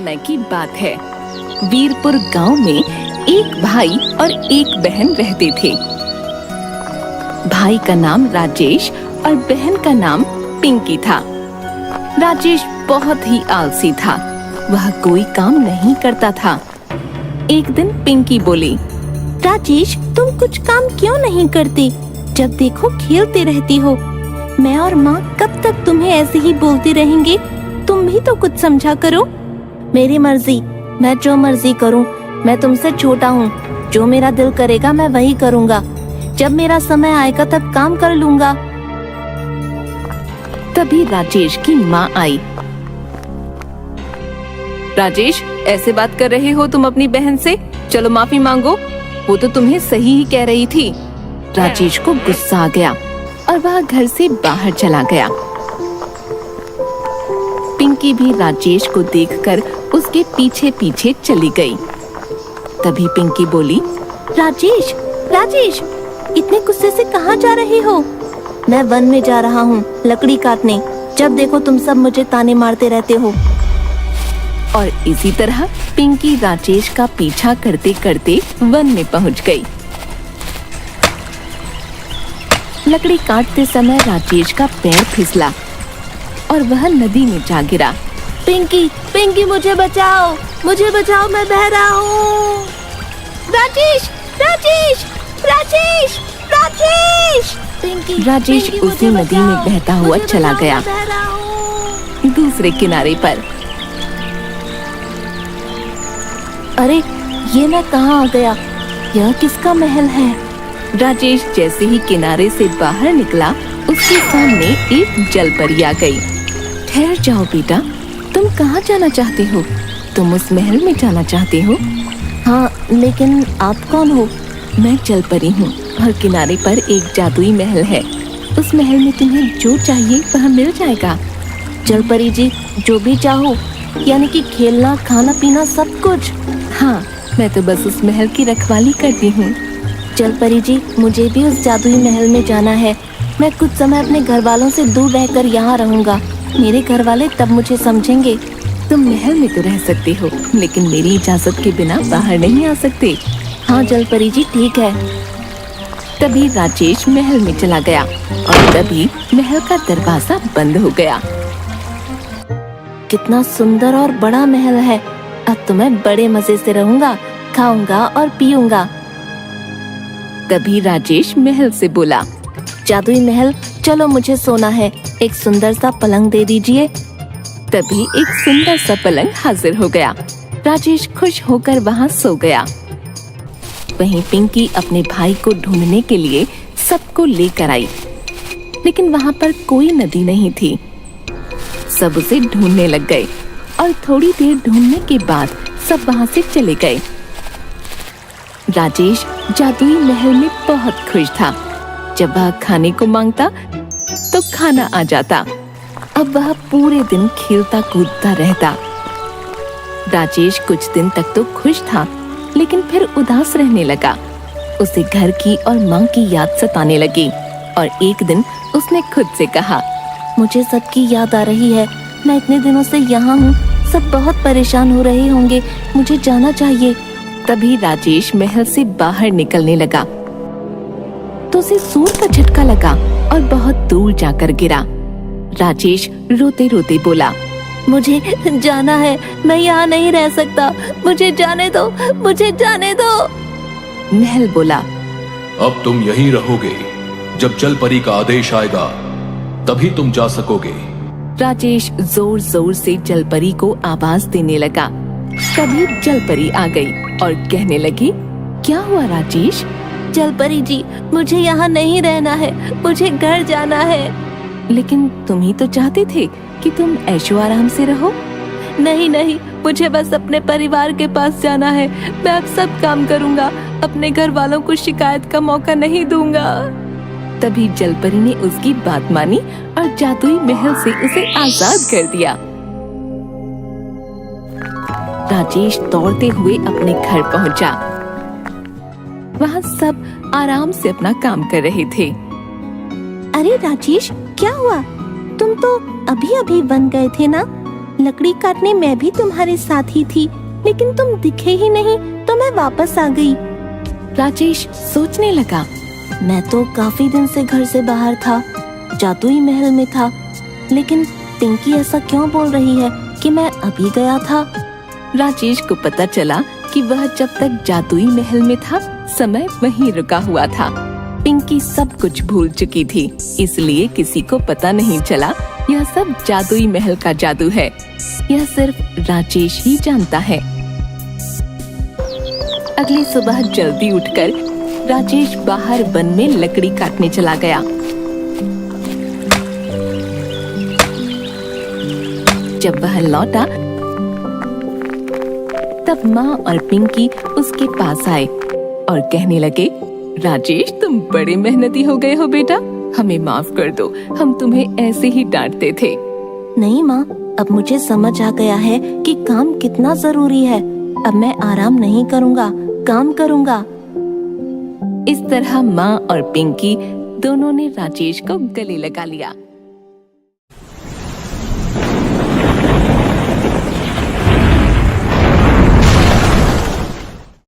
समय की बात है। वीरपुर गांव में एक भाई और एक बहन रहते थे। भाई का नाम राजेश और बहन का नाम पिंकी था। राजेश बहुत ही आलसी था, वह कोई काम नहीं करता था। एक दिन पिंकी बोली, राजेश, तुम कुछ काम क्यों नहीं करती? जब देखो खेलते रहती हो। मैं और माँ कब तक तुम्हें ऐसे ही बोलती रहेंगे? तुम भी तो कुछ समझा करो। मेरी मर्जी, मैं जो मर्जी करूँ। मैं तुमसे छोटा हूँ, जो मेरा दिल करेगा मैं वही करूँगा। जब मेरा समय आएगा तब काम कर लूँगा। तभी राजेश की माँ आई। राजेश, ऐसे बात कर रहे हो तुम अपनी बहन से? चलो माफी मांगो, वो तो तुम्हें सही ही कह रही थी। राजेश को गुस्सा आ गया और वह घर से बाहर चला गया। पिंकी भी राजेश को देखकर उसके पीछे पीछे चली गई। तभी पिंकी बोली, राजेश, राजेश, इतने गुस्से से कहाँ जा रहे हो? मैं वन में जा रहा हूँ लकड़ी काटने। जब देखो तुम सब मुझे ताने मारते रहते हो। और इसी तरह पिंकी राजेश का पीछा करते करते वन में पहुँच गई। लकड़ी काटते समय राजेश का पैर फिसला और वह नदी में जा गिरा। पिंकी, पिंकी, मुझे बचाओ, मुझे बचाओ, मैं बह रहा हूँ। राजेश, राजेश, राजेश, राजेश, पिंकी, राजेश पिंकी, उसी मुझे नदी में बचाओ, बहता हुआ मुझे चला बचाओ, गया। मैं बह रहा हूँ। दूसरे किनारे पर अरे, ये मैं कहाँ आ गया? यह किसका महल है? राजेश जैसे ही किनारे से बाहर निकला, उसके सामने एक जलपरी आ गई। ठहर जाओ बेटा, तुम कहाँ जाना चाहते हो? तुम उस महल में जाना चाहते हो? हाँ, लेकिन आप कौन हो? मैं जलपरी हूँ और किनारे पर एक जादुई महल है। उस महल में तुम्हें जो चाहिए वह मिल जाएगा। जलपरी जी, जो भी चाहो, यानी कि खेलना, खाना पीना, सब कुछ? हाँ, मैं तो बस उस महल की रखवाली करती हूँ। जलपरी जी, मुझे भी उस जादुई महल में जाना है। मैं कुछ समय अपने घर वालों से दूर रहकर यहाँ रहूँगा। मेरे घर वाले तब मुझे समझेंगे। तुम महल में तो रह सकते हो, लेकिन मेरी इजाजत के बिना बाहर नहीं आ सकते। हाँ जलपरी जी, ठीक है। तभी राजेश महल में चला गया और तभी महल का दरवाजा बंद हो गया। कितना सुंदर और बड़ा महल है। अब तो मैं बड़े मजे से रहूँगा, खाऊंगा और पीऊंगा। तभी राजेश महल से बोला, जादुई महल, चलो मुझे सोना है। एक सुंदर सा पलंग दे दीजिए। तभी एक सुंदर सा पलंग हाजिर हो गया। राजेश खुश होकर वहाँ सो गया। वहीं पिंकी अपने भाई को ढूंढने के लिए सबको लेकर आई, लेकिन वहाँ पर कोई नदी नहीं थी। सब उसे ढूंढने लग गए और थोड़ी देर ढूंढने के बाद सब वहाँ से चले गए। राजेश जादुई महल में बहुत खुश था। जब वह खाने को मांगता तो खाना आ जाता। अब वह पूरे दिन खेलता कूदता रहता। राजेश कुछ दिन तक तो खुश था, लेकिन फिर उदास रहने लगा। उसे घर की और माँ की याद सताने लगी और एक दिन उसने खुद से कहा, मुझे सबकी याद आ रही है। मैं इतने दिनों से यहाँ हूँ, सब बहुत परेशान हो रहे होंगे। मुझे जाना चाहिए। तभी राजेश महल से बाहर निकलने लगा तो उसे सूर का झटका लगा और बहुत दूर जाकर गिरा। राजेश रोते रोते बोला, मुझे जाना है, मैं यहाँ नहीं रह सकता। मुझे जाने दो, मुझे जाने दो। महल बोला, अब तुम यहीं रहोगे। जब जलपरी का आदेश आएगा तभी तुम जा सकोगे। राजेश जोर जोर से जलपरी को आवाज देने लगा। तभी जलपरी आ गई और कहने लगी, क्या हुआ राजेश? जलपरी जी, मुझे यहाँ नहीं रहना है, मुझे घर जाना है। लेकिन तुम ही तो चाहते थे कि तुम ऐशो आराम से रहो। नहीं नहीं, मुझे बस अपने परिवार के पास जाना है। मैं अब सब काम करूँगा, अपने घर वालों को शिकायत का मौका नहीं दूंगा। तभी जलपरी ने उसकी बात मानी और जादुई महल से उसे आजाद कर दिया। राजेश दौड़ते हुए अपने घर पहुंचा। वहाँ सब आराम से अपना काम कर रहे थे। अरे राजेश, क्या हुआ? तुम तो अभी अभी वन गए थे ना? लकड़ी काटने मैं भी तुम्हारे साथ ही थी, लेकिन तुम दिखे ही नहीं तो मैं वापस आ गई। राजेश सोचने लगा। मैं तो काफी दिन से घर से बाहर था, जादुई महल में था, लेकिन पिंकी ऐसा क्यों बोल रही है कि मैं अभी गया था? राजेश को पता चला कि वह जब तक जादुई महल में था, समय वहीं रुका हुआ था। पिंकी सब कुछ भूल चुकी थी, इसलिए किसी को पता नहीं चला यह सब जादुई महल का जादू है। यह सिर्फ राजेश ही जानता है। अगली सुबह जल्दी उठकर राजेश बाहर वन में लकड़ी काटने चला गया। जब वह लौटा तब माँ और पिंकी उसके पास आए और कहने लगे, राजेश तुम बड़े मेहनती हो गए हो बेटा, हमें माफ कर दो, हम तुम्हें ऐसे ही डांटते थे। नहीं माँ, अब मुझे समझ आ गया है कि काम कितना जरूरी है। अब मैं आराम नहीं करूँगा, काम करूँगा। इस तरह माँ और पिंकी दोनों ने राजेश को गले लगा लिया।